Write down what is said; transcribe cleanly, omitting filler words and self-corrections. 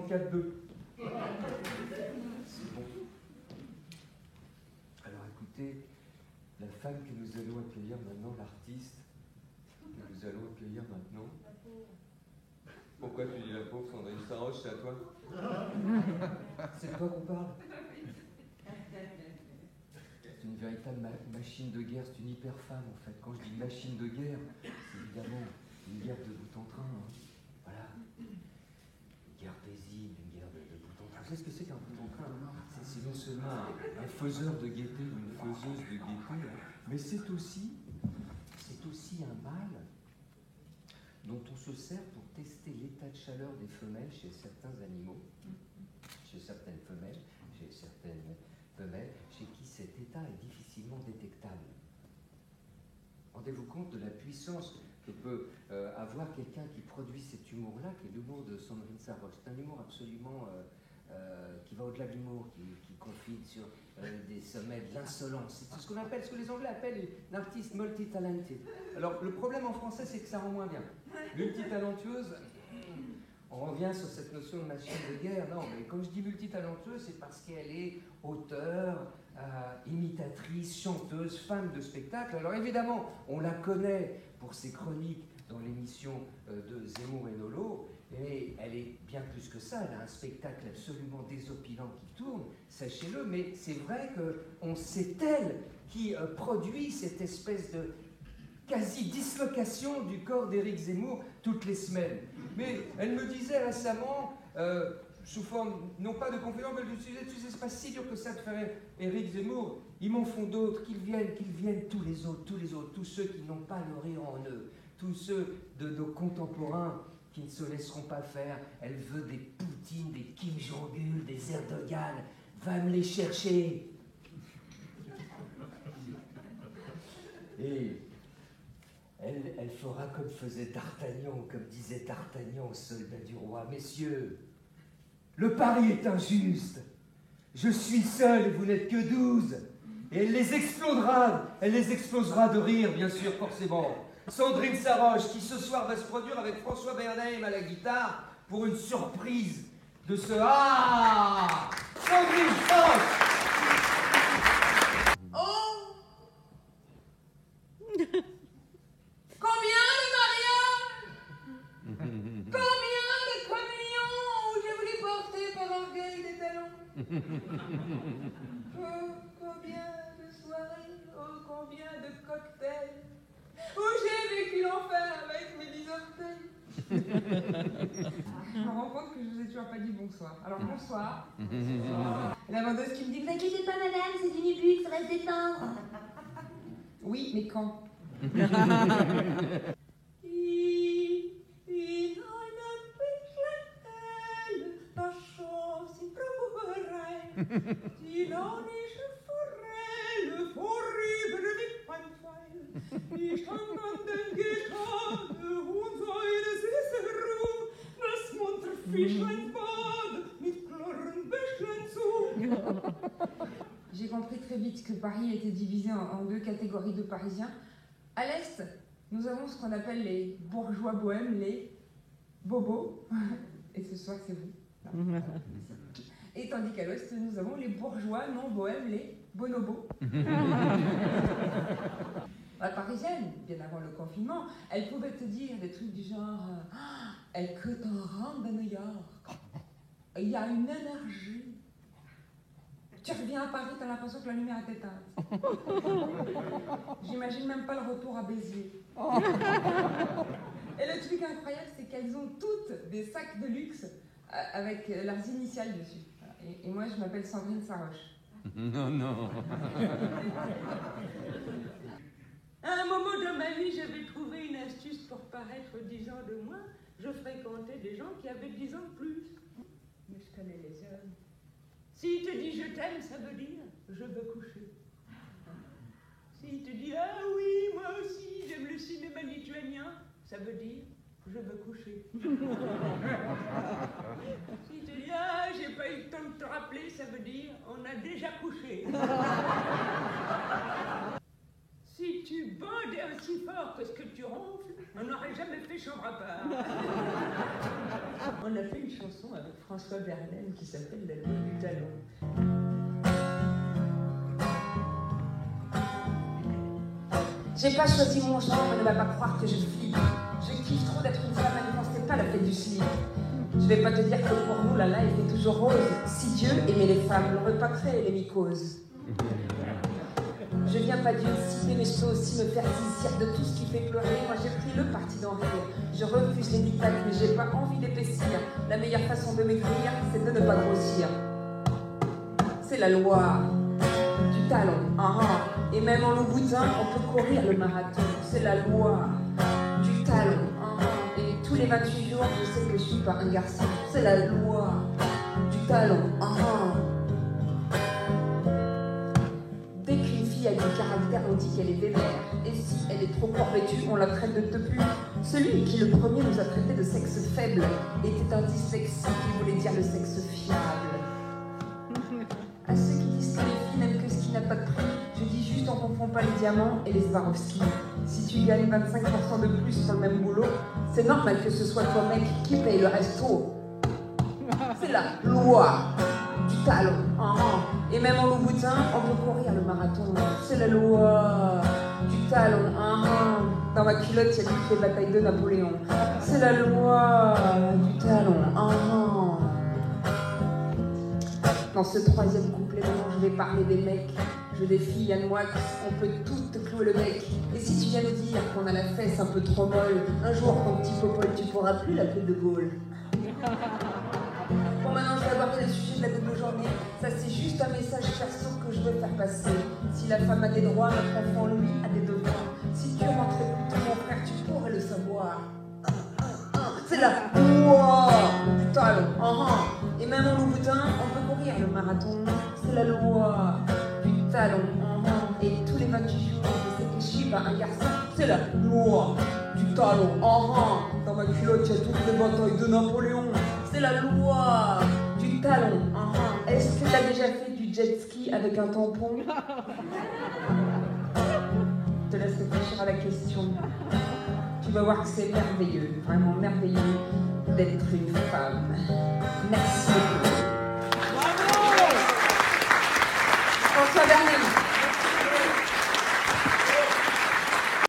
34,2. C'est bon. Alors écoutez, la femme que nous allons accueillir maintenant, l'artiste que nous allons accueillir maintenant. Pourquoi tu dis la pauvre, Sandrine Saroche, c'est à toi? C'est de toi qu'on parle? C'est une véritable machine de guerre, c'est une hyper-femme en fait. Quand je dis machine de guerre, c'est évidemment une guerre de bout en train. Hein. Voilà. Une guerre paisible, une guerre de bout en train. Vous savez ce que c'est qu'un bout en train? C'est non seulement un faiseur de gaieté ou une faiseuse de gaieté, mais c'est aussi un mâle dont on se sert pour tester l'état de chaleur des femelles chez certains animaux, chez certaines femelles, chez qui cet état est difficilement détectable. Rendez-vous compte de la puissance que peut avoir quelqu'un qui produit cet humour-là, qui est l'humour de Sandrine Saroche. C'est un humour absolument qui va au-delà de l'humour, qui confine sur des sommets de l'insolence. C'est ce qu'on appelle, ce que les Anglais appellent un artiste multi-talented. Alors le problème en français, c'est que ça rend moins bien. Multitalentueuse, on revient sur cette notion de machine de guerre. Non, mais quand je dis multitalentueuse, c'est parce qu'elle est auteure, imitatrice, chanteuse, femme de spectacle. Alors évidemment, on la connaît pour ses chroniques dans l'émission de Zemmour et Nolo, mais elle est bien plus que ça. Elle a un spectacle absolument désopilant qui tourne, sachez-le, mais c'est vrai que c'est elle qui produit cette espèce de quasi-dislocation du corps d'Éric Zemmour toutes les semaines. Mais elle me disait récemment, sous forme, non pas de confidence, mais de sujet, tu sais, c'est pas si dur que ça de faire Éric Zemmour. Ils m'en font d'autres, qu'ils viennent tous les autres, tous ceux qui n'ont pas le rire en eux, tous ceux de nos contemporains qui ne se laisseront pas faire. Elle veut des Poutine, des Kim Jong-un, des Erdogan. Va me les chercher. Et elle fera comme faisait D'Artagnan, comme disait D'Artagnan aux soldats du roi. Messieurs, le pari est injuste. Je suis seul et vous n'êtes que 12. Et elle les explosera de rire, bien sûr, forcément. Sandrine Saroche, qui ce soir va se produire avec François Bernheim à la guitare pour une surprise de ce Ah Sandrine Saroche. Oh combien de mariages, combien de communions où j'ai voulu porter par orgueil des talons. Oh, combien de soirées, oh, combien de cocktails où j'ai vécu l'enfer avec mes 10 orteils. Je me rends compte que je vous ai toujours pas dit bonsoir. Alors bonsoir. La vendeuse qui me dit, vous inquiétez pas madame, c'est une bulle, ça reste détendre. Oui, mais quand? In einem Büchlein hell, das schoss in Brauerei, die launische Forelle vorüber wie ein Pfeil. Die stand an den Gitarre und seine süße Ruhe, das munter Fischlein bade mit klaren Bächlein zu. J'ai compris très vite que Paris était divisé en deux catégories de Parisiens. À l'Est, nous avons ce qu'on appelle les bourgeois bohèmes, les bobos. Et ce soir, c'est vous. Et tandis qu'à l'Ouest, nous avons les bourgeois non bohèmes, les bonobos. La Parisienne, bien avant le confinement, elle pouvait te dire des trucs du genre écoute, on rentre de New York, il y a une énergie. Tu reviens à Paris, t'as l'impression que la lumière est éteinte. J'imagine même pas le retour à Béziers. Et le truc incroyable, c'est qu'elles ont toutes des sacs de luxe avec leurs initiales dessus. Et moi, je m'appelle Sandrine Saroche. Non. À un moment dans ma vie, j'avais trouvé une astuce pour paraître 10 ans de moins. Je fréquentais des gens qui avaient 10 ans de plus. Mais je connais les hommes. S'il te dit je t'aime, ça veut dire je veux coucher. S'il te dit ah oui, moi aussi, j'aime le cinéma lituanien, ça veut dire je veux coucher. S'il te dit ah, j'ai pas eu le temps de te rappeler, ça veut dire on a déjà couché. Si tu bandais aussi fort que ce que tu ronfles, on n'aurait jamais fait chambre à part. On a fait une chanson avec François Verlaine qui s'appelle La loi du talon. J'ai pas choisi mon genre, ne va pas croire que je flippe. Je kiffe trop d'être une femme, même quand c'est pas la fête du slip. Je vais pas te dire que pour nous la life est toujours rose. Si Dieu aimait les femmes, l'aurait pas créé les mycoses. Je viens pas d'une cité, mais je peux aussi me faire saisir de tout ce qui fait pleurer. Moi j'ai pris le parti d'en rire. Je refuse les dictats, mais j'ai pas envie d'épaissir. La meilleure façon de maigrir, c'est de ne pas grossir. C'est la loi du talon. Et même en Louboutin, on peut courir le marathon. C'est la loi du talon. Et tous les 28 jours, je sais que je suis pas un garçon. C'est la loi du talon. Dès qu'une fille a du caractère, on dit qu'elle est vénère. Et si elle est trop fort vêtue, on la traite de tepu. Celui qui le premier nous a traité de sexe faible était un dyslexique qui voulait dire le sexe fiable. À ceux qui disent que les filles n'aiment que ce qui n'a pas de prix, je dis juste on confond pas les diamants et les Swarovski. Si tu gagnes 25% de plus pour le même boulot, c'est normal que ce soit toi mec qui paye le resto. C'est la loi du talon. Et même en Louboutin, on peut courir le marathon. C'est la loi du talon. Dans ma culotte, il y a toutes les batailles de Napoléon. C'est la loi du talon. Dans ce troisième couplet, je vais parler des mecs. Je défie Yann Moix, on peut toutes te clouer le bec. Et si tu viens nous dire qu'on a la fesse un peu trop molle, un jour, ton petit popole, tu pourras plus l'appeler de Gaulle. Bon, maintenant, je vais aborder le sujet de la double journée. Ça, c'est juste un message perso que je veux faire passer. Si la femme a des droits, notre enfant, lui, a des devoirs. Si tu rentrais plus tôt, mon frère, tu pourrais le savoir. C'est la loi du talon. Et même en Louboutin, on peut courir le marathon. C'est la loi du talon. Et tous les 28 jours, je sais que je suis pas un garçon. C'est la loi du talon. Dans ma culotte, il y a toutes les batailles de Napoléon. C'est la loi du talon. Est-ce que tu as déjà fait du jet ski avec un tampon? Je te laisse réfléchir à la question. Tu vas voir que c'est merveilleux, vraiment merveilleux d'être une femme. Merci beaucoup.